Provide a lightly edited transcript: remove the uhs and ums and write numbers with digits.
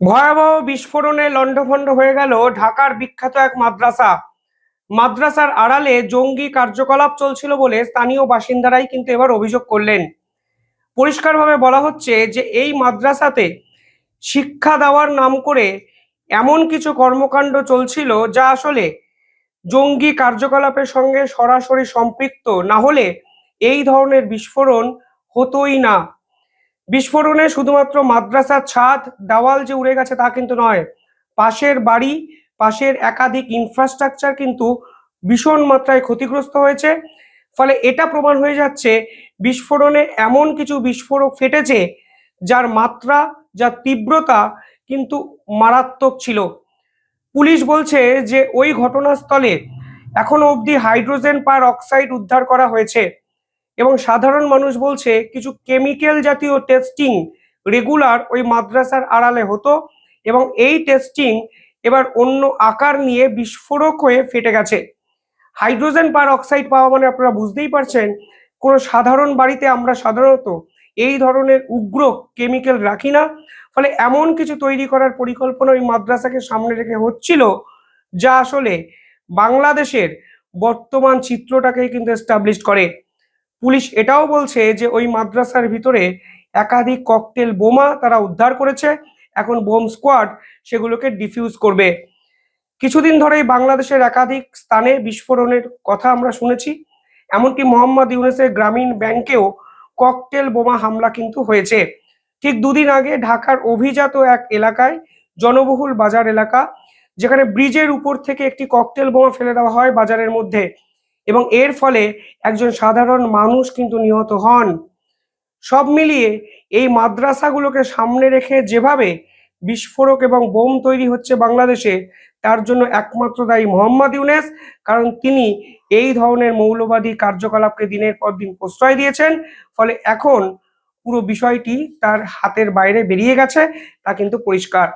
ভয়াবহ বিস্ফোরণে লণ্ডভণ্ড হয়ে গেল ঢাকার বিখ্যাত এক মাদ্রাসা। মাদ্রাসার আড়ালে জঙ্গি কার্যকলাপ চলছিল বলে স্থানীয় বাসিন্দারাই কিন্তু এবার অভিযোগ করলেন। পরিষ্কারভাবে বলা হচ্ছে যে এই মাদ্রাসাতে শিক্ষা দেওয়ার নাম করে এমন কিছু কর্মকাণ্ড চলছিল যা আসলে জঙ্গি কার্যকলাপের সঙ্গে সরাসরি সম্পৃক্ত না হলে এই ধরনের বিস্ফোরণ হতোই না। বিস্ফোরণে শুধুমাত্র মাদ্রাসার ছাদ দেওয়াল যে উড়ে গেছে তা কিন্তু নয়, পাশের বাড়ি, পাশের একাধিক ইনফ্রাস্ট্রাকচার কিন্তু ভীষণ মাত্রায় ক্ষতিগ্রস্ত হয়েছে। ফলে এটা প্রমাণ হয়ে যাচ্ছে বিস্ফোরণে এমন কিছু বিস্ফোরক ফেটেছে যার মাত্রা, যার তীব্রতা কিন্তু মারাত্মক ছিল। পুলিশ বলছে যে ওই ঘটনাস্থলে এখনো অবধি হাইড্রোজেন পার অক্সাইড উদ্ধার করা হয়েছে এবং সাধারণ মানুষ বলছে কিছু কেমিক্যাল জাতীয় টেস্টিং রেগুলার ওই মাদ্রাসার আড়ালে হতো এবং এই টেস্টিং এবার অন্য আকার নিয়ে বিস্ফোরক হয়ে ফেটে গেছে। হাইড্রোজেন পার অক্সাইড পাওয়া মানে আপনারা বুঝতেই পারছেন, কোনো সাধারণ বাড়িতে আমরা সাধারণত এই ধরনের উগ্র কেমিক্যাল রাখি না। ফলে এমন কিছু তৈরি করার পরিকল্পনা ওই মাদ্রাসাকে সামনে রেখে হচ্ছিল যা আসলে বাংলাদেশের বর্তমান চিত্রটাকে কিন্তু এস্টাবলিশ করে। পুলিশ এটাও বলছে যে ওই মাদ্রাসার ভিতরে একাধিক ককটেল বোমা তারা উদ্ধার করেছে, এখন বোম স্কোয়াড সেগুলোকে ডিফিউজ করবে। কিছুদিন ধরেই বাংলাদেশের একাধিক স্থানে বিস্ফোরণের কথা আমরা শুনেছি, এমনকি মোহাম্মদ ইউনূসের গ্রামীণ ব্যাংকেও ককটেল বোমা হামলা কিন্তু হয়েছে। ঠিক দুদিন আগে ঢাকার অভিজাত এক এলাকায়, জনবহুল বাজার এলাকা, যেখানে ব্রিজের উপর থেকে একটি ককটেল বোমা ফেলে দেওয়া হয় বাজারের মধ্যে এবং এর ফলে একজন সাধারণ মানুষ কিন্তু নিহত হন। সব মিলিয়ে এই মাদ্রাসাগুলোকে সামনে রেখে যেভাবে বিস্ফোরক এবং বোম তৈরি হচ্ছে বাংলাদেশে, তার জন্য একমাত্র দায়ী মোহাম্মদ ইউনূস। কারণ তিনি এই ধরনের মৌলবাদী কার্যকলাপকে দিনের পর দিন প্রশ্রয় দিয়েছেন। ফলে এখন পুরো বিষয়টি তার হাতের বাইরে বেরিয়ে গেছে, তা কিন্তু পরিষ্কার।